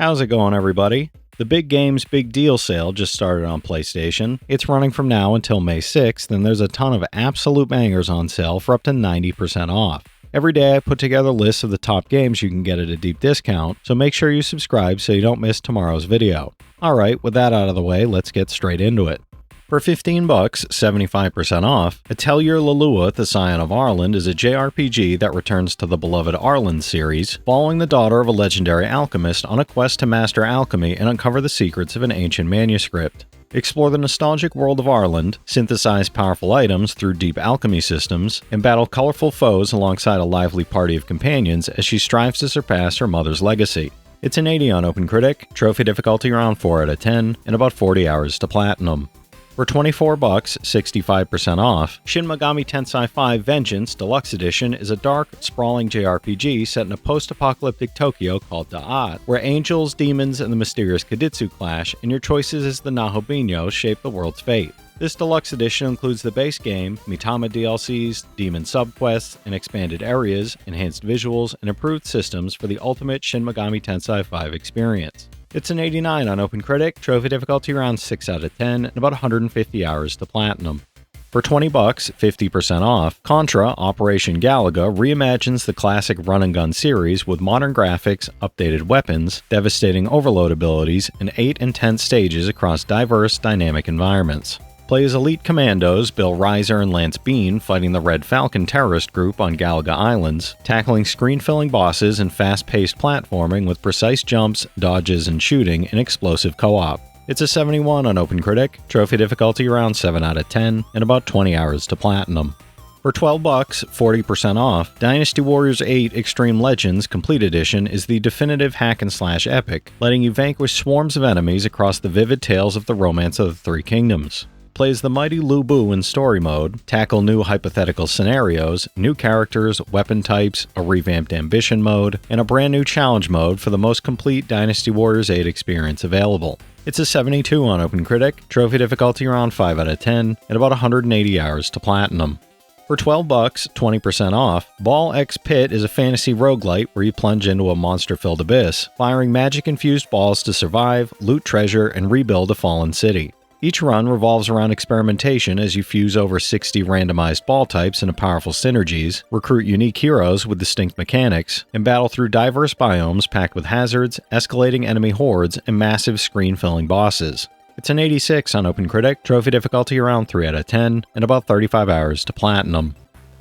How's it going, everybody? The Big Games Big Deal sale just started on PlayStation. It's running from now until May 6th, and there's a ton of absolute bangers on sale for up to 90% off. Every day I put together lists of the top games you can get at a deep discount, so make sure you subscribe so you don't miss tomorrow's video. Alright, with that out of the way, let's get straight into it. For $15, 75% off, Atelier Lulua, the Scion of Arland is a JRPG that returns to the beloved Arland series, following the daughter of a legendary alchemist on a quest to master alchemy and uncover the secrets of an ancient manuscript. Explore the nostalgic world of Arland, synthesize powerful items through deep alchemy systems, and battle colorful foes alongside a lively party of companions as she strives to surpass her mother's legacy. It's an 80 on OpenCritic, trophy difficulty around 4 out of 10, and about 40 hours to platinum. For $24, 65% off, Shin Megami Tensei 5 Vengeance Deluxe Edition is a dark, sprawling JRPG set in a post-apocalyptic Tokyo called Da'at, where angels, demons, and the mysterious Kaditsu clash, and your choices as the Nahobinyo shape the world's fate. This deluxe edition includes the base game, Mitama DLCs, demon subquests, and expanded areas, enhanced visuals, and improved systems for the ultimate Shin Megami Tensei 5 experience. It's an 89 on OpenCritic, trophy difficulty around 6 out of 10, and about 150 hours to platinum. For $20, 50% off, Contra Operation Galuga reimagines the classic run-and-gun series with modern graphics, updated weapons, devastating overload abilities, and 8 intense stages across diverse, dynamic environments. Play as elite commandos Bill Reiser and Lance Bean fighting the Red Falcon terrorist group on Galuga Islands, tackling screen-filling bosses and fast-paced platforming with precise jumps, dodges, and shooting in explosive co-op. It's a 71 on OpenCritic, trophy difficulty around 7 out of 10, and about 20 hours to platinum. For $12, 40% off, Dynasty Warriors 8 Xtreme Legends Complete Edition is the definitive hack-and-slash epic, letting you vanquish swarms of enemies across the vivid tales of the Romance of the Three Kingdoms. Play as the mighty Lu Bu in story mode, tackle new hypothetical scenarios, new characters, weapon types, a revamped ambition mode, and a brand new challenge mode for the most complete Dynasty Warriors 8 experience available. It's a 72 on OpenCritic, trophy difficulty around 5 out of 10, and about 180 hours to platinum. For $12, 20% off, Ball X Pit is a fantasy roguelite where you plunge into a monster-filled abyss, firing magic-infused balls to survive, loot treasure, and rebuild a fallen city. Each run revolves around experimentation as you fuse over 60 randomized ball types into powerful synergies, recruit unique heroes with distinct mechanics, and battle through diverse biomes packed with hazards, escalating enemy hordes, and massive screen-filling bosses. It's an 86 on OpenCritic, trophy difficulty around 3 out of 10, and about 35 hours to platinum.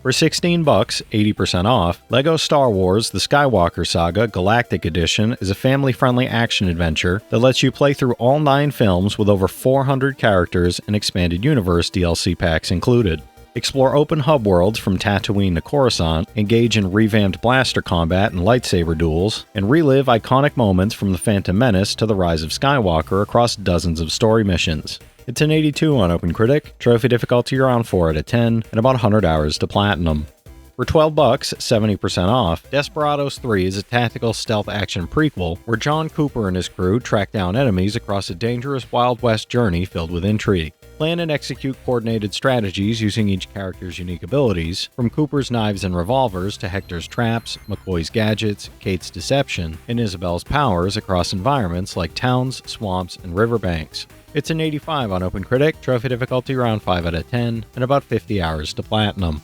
For $16, 80% off, LEGO Star Wars The Skywalker Saga Galactic Edition is a family-friendly action adventure that lets you play through all 9 films with over 400 characters and expanded universe DLC packs included. Explore open hub worlds from Tatooine to Coruscant, engage in revamped blaster combat and lightsaber duels, and relive iconic moments from The Phantom Menace to The Rise of Skywalker across dozens of story missions. It's an 82 on OpenCritic, trophy difficulty around 4 out of 10, and about 100 hours to platinum. For $12, 70% off, Desperados 3 is a tactical stealth action prequel where John Cooper and his crew track down enemies across a dangerous Wild West journey filled with intrigue. Plan and execute coordinated strategies using each character's unique abilities, from Cooper's knives and revolvers to Hector's traps, McCoy's gadgets, Kate's deception, and Isabel's powers across environments like towns, swamps, and riverbanks. It's an 85 on OpenCritic, trophy difficulty around 5 out of 10, and about 50 hours to platinum.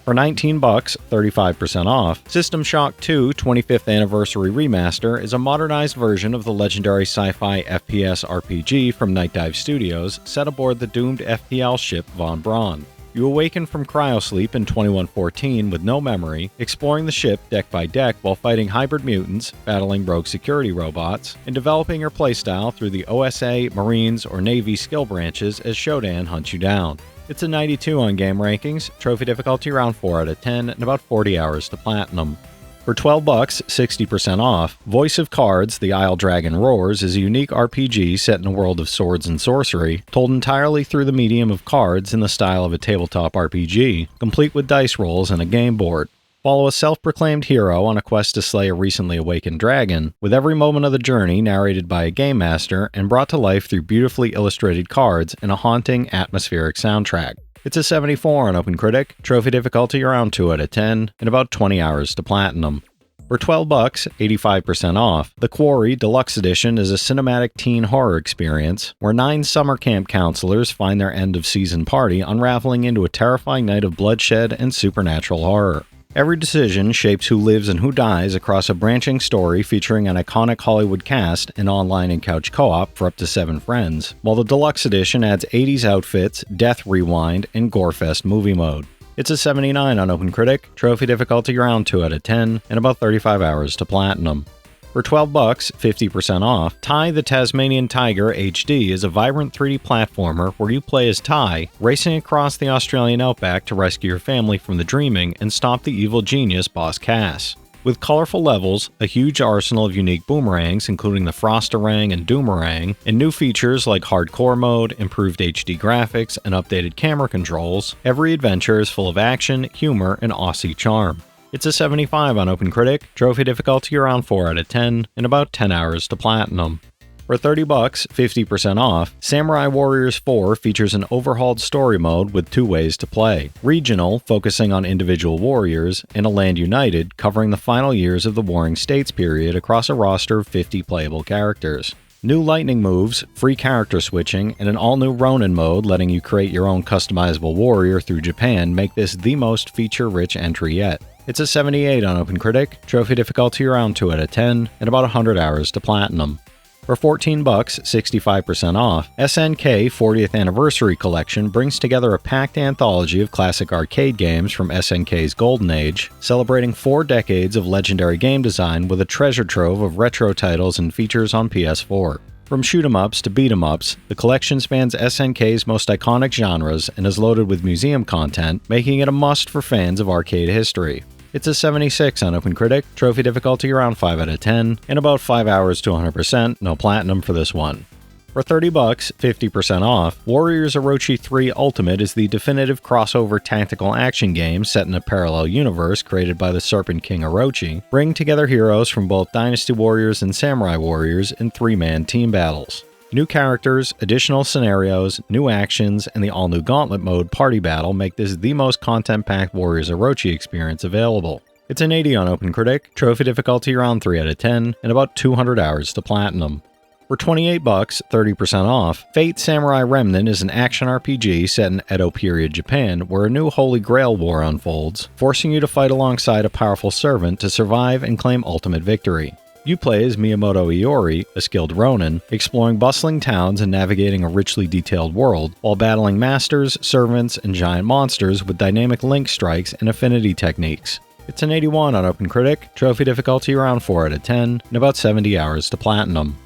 For $19, 35% off, System Shock 2 25th Anniversary Remaster is a modernized version of the legendary sci-fi FPS RPG from Night Dive Studios set aboard the doomed FTL ship Von Braun. You awaken from cryosleep in 2114 with no memory, exploring the ship deck by deck while fighting hybrid mutants, battling rogue security robots, and developing your playstyle through the OSA, Marines, or Navy skill branches as Shodan hunts you down. It's a 92 on game rankings, trophy difficulty around 4 out of 10, and about 40 hours to platinum. For $12, 60% off, Voice of Cards, The Isle Dragon Roars is a unique RPG set in a world of swords and sorcery, told entirely through the medium of cards in the style of a tabletop RPG, complete with dice rolls and a game board. Follow a self-proclaimed hero on a quest to slay a recently awakened dragon, with every moment of the journey narrated by a game master and brought to life through beautifully illustrated cards and a haunting, atmospheric soundtrack. It's a 74 on OpenCritic, trophy difficulty around 2 out of 10, and about 20 hours to platinum. For $12, 85% off, The Quarry Deluxe Edition is a cinematic teen horror experience where 9 summer camp counselors find their end-of-season party unraveling into a terrifying night of bloodshed and supernatural horror. Every decision shapes who lives and who dies across a branching story featuring an iconic Hollywood cast and online and couch co-op for up to 7 friends, while the Deluxe Edition adds 80s outfits, Death Rewind, and Gorefest movie mode. It's a 79 on OpenCritic, trophy difficulty around 2 out of 10, and about 35 hours to platinum. For $12, 50% off, Tai the Tasmanian Tiger HD is a vibrant 3D platformer where you play as Tai, racing across the Australian outback to rescue your family from the Dreaming and stop the evil genius Boss Cass. With colorful levels, a huge arsenal of unique boomerangs including the Frostarang and Doomerang, and new features like hardcore mode, improved HD graphics, and updated camera controls, every adventure is full of action, humor, and Aussie charm. It's a 75 on OpenCritic, trophy difficulty around 4 out of 10, and about 10 hours to platinum. For $30, 50% off, Samurai Warriors 4 features an overhauled story mode with 2 ways to play. Regional, focusing on individual warriors, and a Land United, covering the final years of the Warring States period across a roster of 50 playable characters. New lightning moves, free character switching, and an all-new Ronin mode letting you create your own customizable warrior through Japan make this the most feature-rich entry yet. It's a 78 on OpenCritic, trophy difficulty around 2 out of 10, and about 100 hours to platinum. For $14, 65% off, SNK 40th Anniversary Collection brings together a packed anthology of classic arcade games from SNK's Golden Age, celebrating 4 decades of legendary game design with a treasure trove of retro titles and features on PS4. From shoot-em-ups to beat-em-ups, the collection spans SNK's most iconic genres and is loaded with museum content, making it a must for fans of arcade history. It's a 76 on OpenCritic, trophy difficulty around 5 out of 10, and about 5 hours to 100%, no platinum for this one. For $30, 50% off, Warriors Orochi 3 Ultimate is the definitive crossover tactical action game set in a parallel universe created by the Serpent King Orochi, bringing together heroes from both Dynasty Warriors and Samurai Warriors in 3-man team battles. New characters, additional scenarios, new actions, and the all-new Gauntlet mode Party Battle make this the most content-packed Warriors Orochi experience available. It's an 80 on OpenCritic, trophy difficulty around 3 out of 10, and about 200 hours to platinum. For $28, 30% off, Fate Samurai Remnant is an action RPG set in Edo period Japan where a new Holy Grail war unfolds, forcing you to fight alongside a powerful servant to survive and claim ultimate victory. You play as Miyamoto Iori, a skilled Ronin, exploring bustling towns and navigating a richly detailed world, while battling masters, servants, and giant monsters with dynamic link strikes and affinity techniques. It's an 81 on OpenCritic, trophy difficulty around 4 out of 10, and about 70 hours to platinum.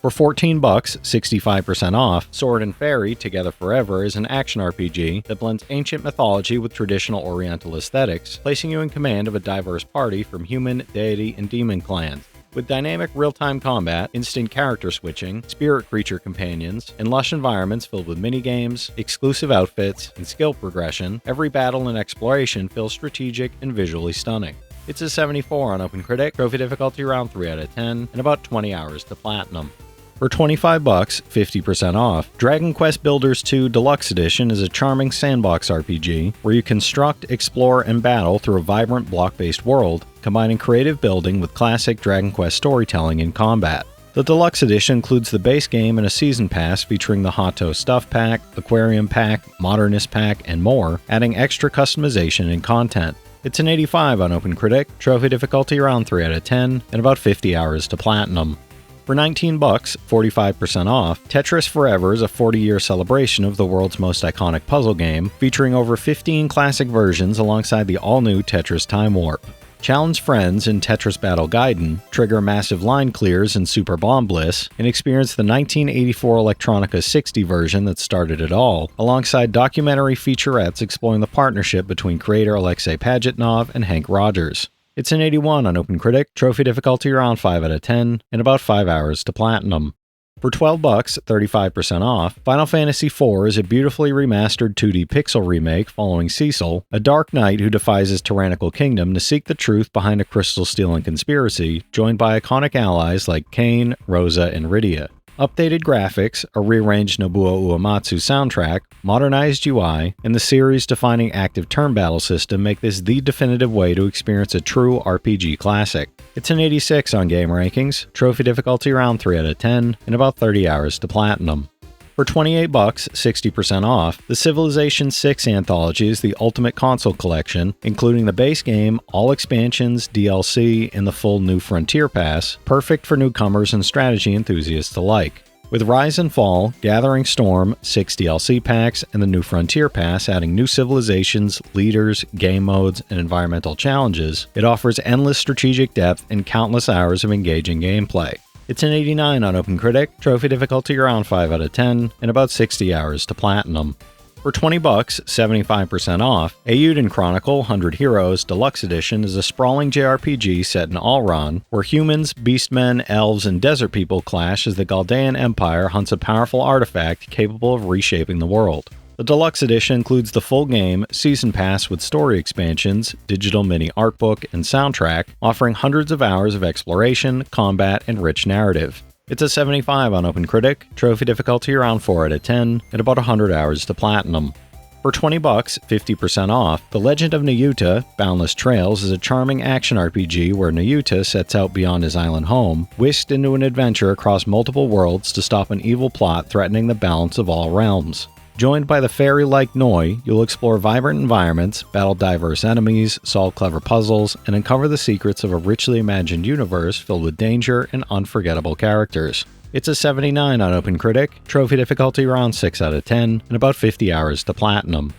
For $14, 65% off, Sword and Fairy Together Forever is an action RPG that blends ancient mythology with traditional Oriental aesthetics, placing you in command of a diverse party from human, deity, and demon clans. With dynamic real-time combat, instant character switching, spirit creature companions, and lush environments filled with minigames, exclusive outfits, and skill progression, every battle and exploration feels strategic and visually stunning. It's a 74 on OpenCritic, trophy difficulty around 3 out of 10, and about 20 hours to platinum. For $25, 50% off, Dragon Quest Builders 2 Deluxe Edition is a charming sandbox RPG where you construct, explore, and battle through a vibrant block-based world, combining creative building with classic Dragon Quest storytelling and combat. The Deluxe Edition includes the base game and a season pass featuring the Hato Stuff Pack, Aquarium Pack, Modernist Pack, and more, adding extra customization and content. It's an 85 on OpenCritic, trophy difficulty around 3 out of 10, and about 50 hours to platinum. For $19, 45% off, Tetris Forever is a 40-year celebration of the world's most iconic puzzle game, featuring over 15 classic versions alongside the all-new Tetris Time Warp. Challenge friends in Tetris Battle Gaiden, trigger massive line clears in Super Boundless, and experience the 1984 Electronica 60 version that started it all, alongside documentary featurettes exploring the partnership between creator Alexei Pajitnov and Hank Rogers. It's an 81 on OpenCritic, trophy difficulty around 5 out of 10, and about 5 hours to platinum. For $12, 35% off, Final Fantasy IV is a beautifully remastered 2D pixel remake following Cecil, a dark knight who defies his tyrannical kingdom to seek the truth behind a crystal-stealing conspiracy, joined by iconic allies like Kain, Rosa, and Rydia. Updated graphics, a rearranged Nobuo Uematsu soundtrack, modernized UI, and the series-defining active turn battle system make this the definitive way to experience a true RPG classic. It's an 86 on game rankings, trophy difficulty around 3 out of 10, and about 30 hours to platinum. For $28, 60% off, the Civilization VI Anthology is the ultimate console collection, including the base game, all expansions, DLC, and the full New Frontier Pass, perfect for newcomers and strategy enthusiasts alike. With Rise and Fall, Gathering Storm, 6 DLC packs, and the New Frontier Pass adding new civilizations, leaders, game modes, and environmental challenges, it offers endless strategic depth and countless hours of engaging gameplay. It's an 89 on OpenCritic, trophy difficulty around 5 out of 10, and about 60 hours to platinum. For $20, 75% off, Eiyuden Chronicle 100 Heroes Deluxe Edition is a sprawling JRPG set in Arland, where humans, beastmen, elves, and desert people clash as the Galdean Empire hunts a powerful artifact capable of reshaping the world. The Deluxe Edition includes the full game, season pass with story expansions, digital mini art book, and soundtrack, offering hundreds of hours of exploration, combat, and rich narrative. It's a 75 on OpenCritic, trophy difficulty around 4 out of 10, and about 100 hours to platinum. For $20, 50% off, The Legend of Nayuta, Boundless Trails is a charming action RPG where Nayuta sets out beyond his island home, whisked into an adventure across multiple worlds to stop an evil plot threatening the balance of all realms. Joined by the fairy-like Noi, you'll explore vibrant environments, battle diverse enemies, solve clever puzzles, and uncover the secrets of a richly imagined universe filled with danger and unforgettable characters. It's a 79 on OpenCritic, trophy difficulty around 6 out of 10, and about 50 hours to platinum.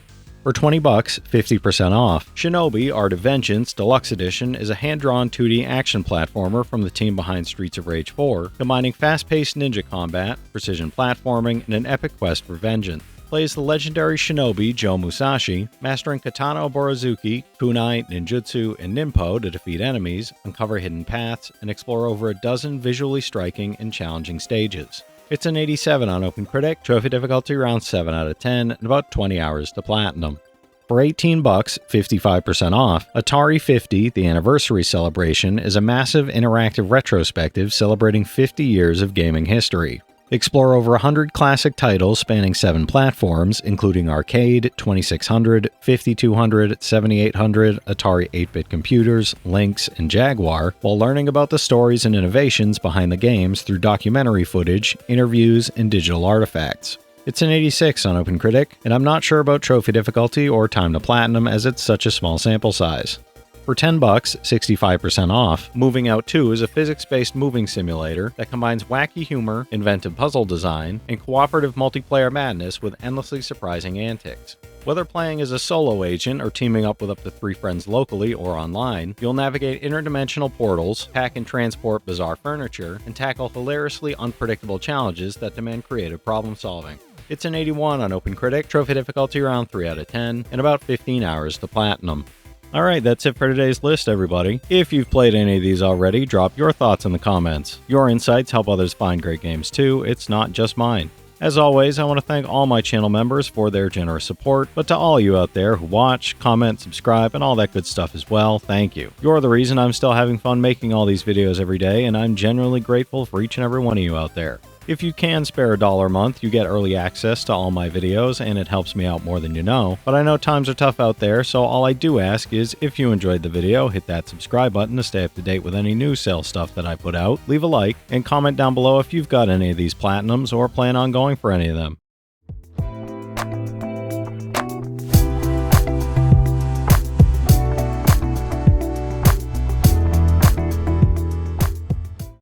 For $20, 50% off, Shinobi Art of Vengeance Deluxe Edition is a hand-drawn 2D action platformer from the team behind Streets of Rage 4, combining fast-paced ninja combat, precision platforming, and an epic quest for vengeance. Plays the legendary shinobi Joe Musashi, mastering katana borozuki, kunai, ninjutsu, and ninpo to defeat enemies, uncover hidden paths, and explore over a dozen visually striking and challenging stages. It's an 87 on OpenCritic, trophy difficulty around 7 out of 10, and about 20 hours to platinum. For $18, 55% off, Atari 50, the Anniversary Celebration, is a massive interactive retrospective celebrating 50 years of gaming history. Explore over 100 classic titles spanning 7 platforms, including arcade, 2600, 5200, 7800, Atari 8-bit computers, Lynx, and Jaguar, while learning about the stories and innovations behind the games through documentary footage, interviews, and digital artifacts. It's an 86 on OpenCritic, and I'm not sure about trophy difficulty or time to platinum as it's such a small sample size. For $10, 65% off, Moving Out 2 is a physics-based moving simulator that combines wacky humor, inventive puzzle design, and cooperative multiplayer madness with endlessly surprising antics. Whether playing as a solo agent or teaming up with up to 3 friends locally or online, you'll navigate interdimensional portals, pack and transport bizarre furniture, and tackle hilariously unpredictable challenges that demand creative problem solving. It's an 81 on OpenCritic, trophy difficulty around 3 out of 10, and about 15 hours to platinum. Alright, that's it for today's list, everybody. If you've played any of these already, drop your thoughts in the comments. Your insights help others find great games too, it's not just mine. As always, I want to thank all my channel members for their generous support, but to all you out there who watch, comment, subscribe, and all that good stuff as well, thank you. You're the reason I'm still having fun making all these videos every day, and I'm genuinely grateful for each and every one of you out there. If you can spare $1 a month, you get early access to all my videos, and it helps me out more than you know. But I know times are tough out there, so all I do ask is, if you enjoyed the video, hit that subscribe button to stay up to date with any new sale stuff that I put out, leave a like, and comment down below if you've got any of these platinums or plan on going for any of them.